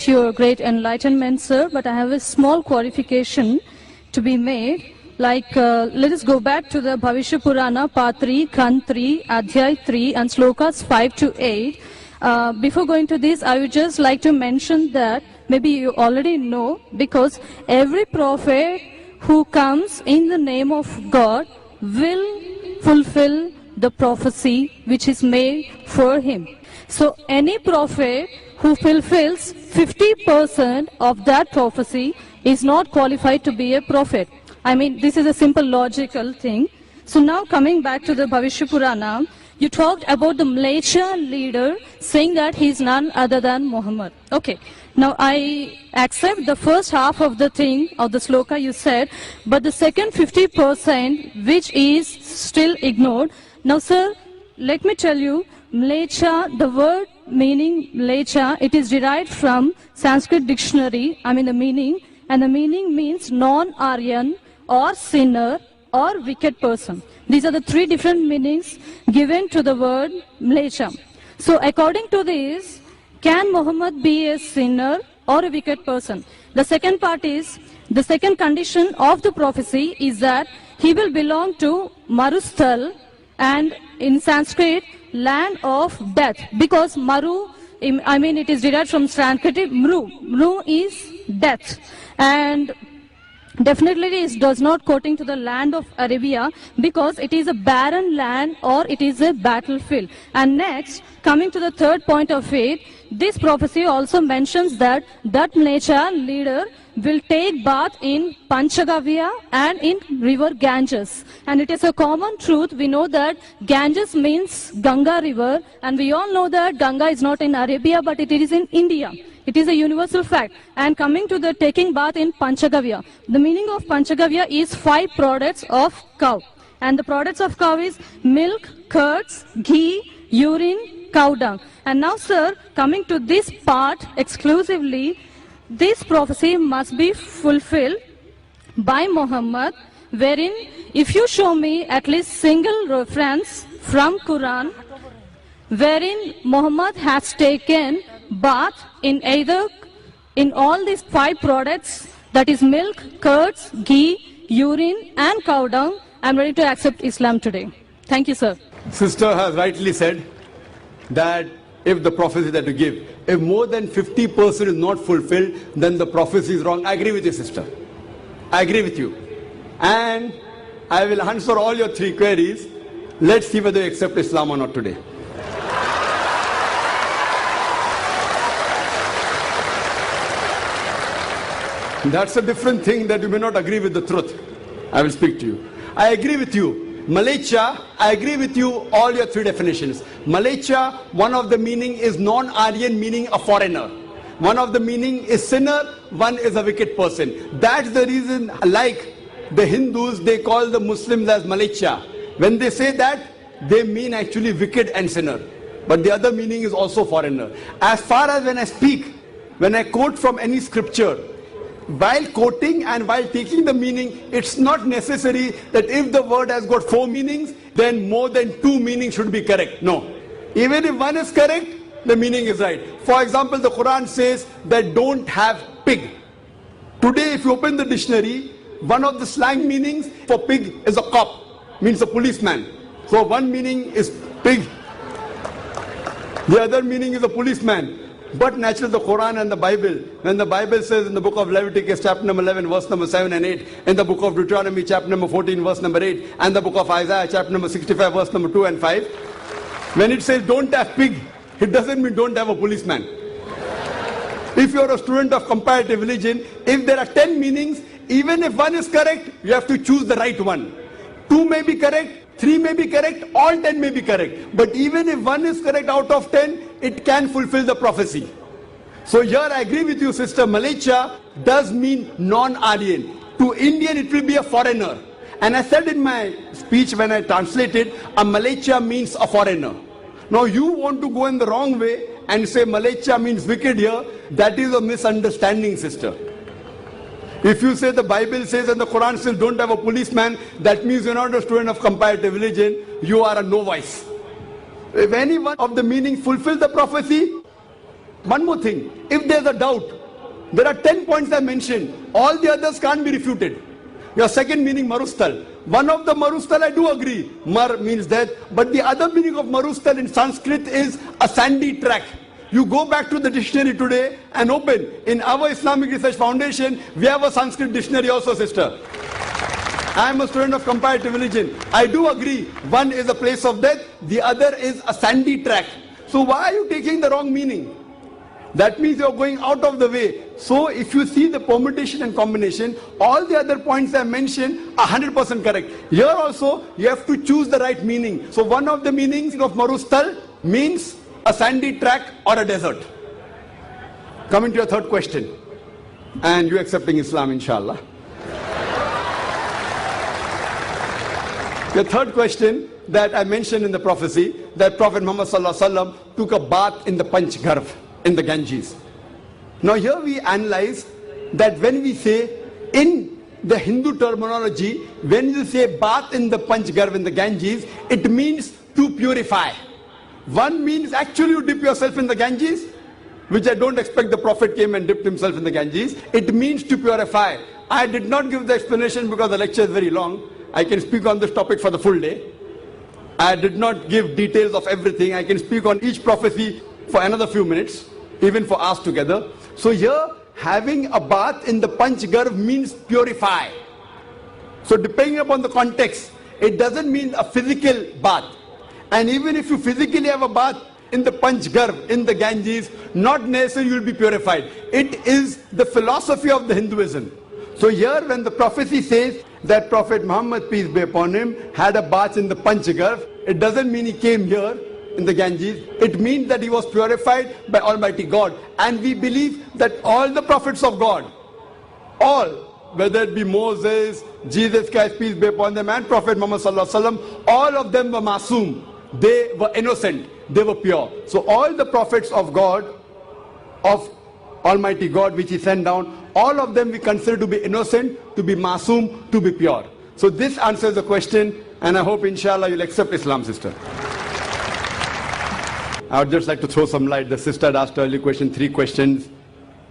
appreciate your great enlightenment, sir, but I have a small clarification to be made. Like, let us go back to the Bhavishya Purana, Part 3, Khand 3, Adhyay 3, and Slokas 5 to 8. Before going to this, I would just like to mention that maybe you already know, because every prophet who comes in the name of God will fulfill the prophecy which is made for him. So any prophet who fulfills 50% of that prophecy is not qualified to be a prophet. I mean, this is a simple logical thing. So now coming back to the Bhavishya Purana, you talked about the Malaysia leader saying that he is none other than Muhammad. Okay. Now I accept the first half of the thing, of the sloka you said, but the second 50% which is still ignored. Now sir, let me tell you, Malaysia, the word meaning Malaysia, it is derived from Sanskrit dictionary, I mean the meaning, and the meaning means non-Aryan or sinner or wicked person. These are the three different meanings given to the word Malaysia. So according to this, can Muhammad be a sinner or a wicked person? The second part is, the second condition of the prophecy is that he will belong to Marusthal, and in Sanskrit, land of death, because Maru, I mean it is derived from Sanskrit, Mru. Mru is death. And definitely it does not quoting to the land of Arabia, because it is a barren land or it is a battlefield. And next, coming to the third point of it, this prophecy also mentions that Malaysia leader will take bath in Panchagavya and in river Ganges. And it is a common truth. We know that Ganges means Ganga river, and we all know that Ganga is not in Arabia, but it is in India. It is a universal fact. And coming to the taking bath in Panchagavya, the meaning of Panchagavya is 5 products of cow. And the products of cow is milk, curds, ghee, urine, cow dung. And now sir, coming to this part exclusively, this prophecy must be fulfilled by Muhammad, wherein if you show me at least single reference from Quran, wherein Muhammad has taken bath in either, in all these 5 products, that is milk, curds, ghee, urine and cow dung, I am ready to accept Islam today. Thank you, sir. Sister has rightly said that if the prophecy that you give, if more than 50% is not fulfilled, then the prophecy is wrong. I agree with you, sister. I agree with you. And I will answer all your 3 queries. Let's see whether you accept Islam or not today. That's a different thing, that you may not agree with the truth. I will speak to you. I agree with you. Malaysia, I agree with you, all your 3 definitions. Malaysia, one of the meaning is non-Aryan, meaning a foreigner. One of the meaning is sinner, one is a wicked person. That's the reason, like the Hindus, they call the Muslims as Malaysia. When they say that, they mean actually wicked and sinner. But the other meaning is also foreigner. As far as when I speak, when I quote from any scripture, while quoting and while taking the meaning, it's not necessary that if the word has got 4 meanings, then more than 2 meanings should be correct. No. Even if one is correct, the meaning is right. For example, the Quran says that don't have pig. Today, if you open the dictionary, one of the slang meanings for pig is a cop, means a policeman. So one meaning is pig, the other meaning is a policeman. But naturally the Quran and the Bible, when the Bible says in the book of Leviticus chapter number 11 verse number 7 and 8, in the book of Deuteronomy chapter number 14 verse number 8, and the book of Isaiah chapter number 65 verse number 2 and 5, when it says don't have pig, it doesn't mean don't have a policeman. If you are a student of comparative religion, if there are 10 meanings, even if one is correct, you have to choose the right one. 2 may be correct, 3 may be correct, all 10 may be correct. But even if one is correct out of 10, it can fulfill the prophecy. So here I agree with you, sister. Malaysia does mean non-Aryan. To Indian it will be a foreigner. And I said in my speech when I translated, a Malaysia means a foreigner. Now you want to go in the wrong way and say Malaysia means wicked here. That is a misunderstanding, sister. If you say the Bible says and the Quran says don't have a policeman, that means you're not a student of comparative religion, you are a novice. If any one of the meaning fulfill the prophecy, One more thing, if there's a doubt, there are 10 points I mentioned. All the others can't be refuted. Your second meaning, marustal. One of the marustal I do agree. Mar means death. But the other meaning of marustal in Sanskrit is a sandy track. You go back to the dictionary today and open. In our Islamic Research Foundation, we have a Sanskrit dictionary also, sister. I am a student of comparative religion. I do agree. One is a place of death. The other is a sandy track. So why are you taking the wrong meaning? That means you are going out of the way. So if you see the permutation and combination, all the other points I mentioned are 100% correct. Here also, you have to choose the right meaning. So one of the meanings of marustal means a sandy track or a desert. Coming to your third question. And you accepting Islam, inshallah. The third question that I mentioned in the prophecy, that Prophet Muhammad Sallallahu Alaihi Wasallam took a bath in the Panch Garv, in the Ganges. Now here we analyze that when we say, in the Hindu terminology, when you say bath in the Panch Garv, in the Ganges, it means to purify. One means actually you dip yourself in the Ganges, which I don't expect the Prophet came and dipped himself in the Ganges. It means to purify. I did not give the explanation because the lecture is very long. I can speak on this topic for the full day. I did not give details of everything. I can speak on each prophecy for another few minutes, even for us together. So here, having a bath in the Panch Garv means purify. So depending upon the context, it doesn't mean a physical bath. And even if you physically have a bath in the Panch Garv, in the Ganges, not necessarily you will be purified. It is the philosophy of the Hinduism. So here when the prophecy says that Prophet Muhammad, peace be upon him, had a bath in the Panch Garv, it doesn't mean he came here in the Ganges. It means that he was purified by Almighty God. And we believe that all the prophets of God, all, whether it be Moses, Jesus Christ, peace be upon them, and Prophet Muhammad Sallallahu Alaihi Wasallam, all of them were masoom. They were innocent. They were pure. So all the prophets of God, of Almighty God, which he sent down, all of them we consider to be innocent, to be masoom, to be pure. So this answers the question, and I hope inshallah you'll accept Islam, sister. I would just like to throw some light. The sister had asked earlier question, 3 questions,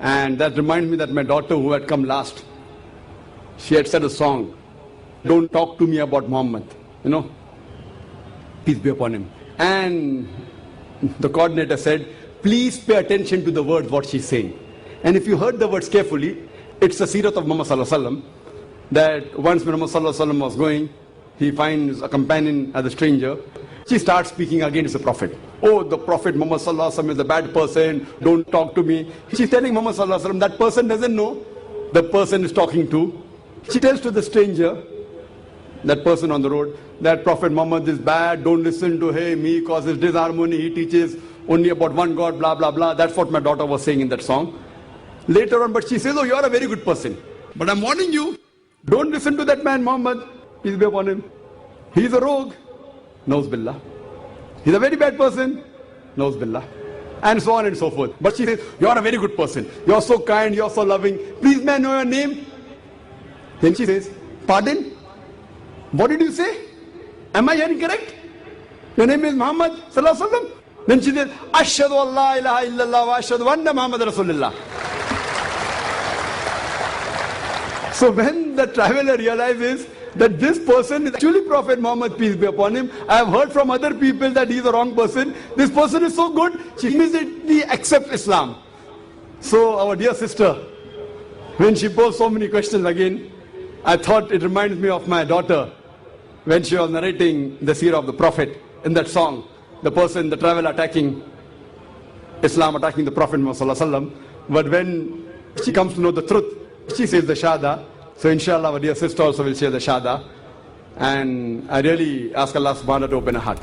and that reminds me that my daughter who had come last, she had said a song, "Don't talk to me about Muhammad," you know, peace be upon him. And the coordinator said, please pay attention to the words, what she's saying. And if you heard the words carefully, it's the seerat of Muhammad Sallallahu Alaihi Wasallam, that once Muhammad Sallallahu Alaihi Wasallam was going, he finds a companion as a stranger. She starts speaking against the Prophet. Oh, the Prophet Muhammad Sallallahu Alaihi Wasallam is a bad person, don't talk to me. She's telling Muhammad Sallallahu Alaihi Wasallam, that person doesn't know the person is talking to. She tells to the stranger, that person on the road, that Prophet Muhammad is bad, don't listen to him, he causes disharmony, he teaches only about one God, blah, blah, blah. That's what my daughter was saying in that song. Later on, but she says, oh, you're a very good person. But I'm warning you, don't listen to that man Muhammad, peace be upon him. He's a rogue, Nauz Billah. He's a very bad person, Nauz Billah. And so on and so forth. But she says, you're a very good person. You're so kind, you're so loving. Please may I know your name? Then she says, pardon? What did you say? Am I hearing correct? Your name is Muhammad Sallallahu Alaihi Wasallam? Then she says, Ashhadu an la ilaha illallah wa ashhadu anna Muhammad Rasulullah. So when the traveler realizes that this person is actually Prophet Muhammad, peace be upon him, I have heard from other people that he is the wrong person, this person is so good, she immediately accepts Islam. So our dear sister, when she posed so many questions again, I thought it reminds me of my daughter when she was narrating the seerah of the Prophet in that song. The person, the traveler attacking Islam, attacking the Prophet Muhammad Sallallahu Alaihi Wasallam. But when she comes to know the truth, she says the Shahada. So inshallah our dear sister also will share the Shahada. And I really ask Allah subhanahu wa ta'ala to open her heart.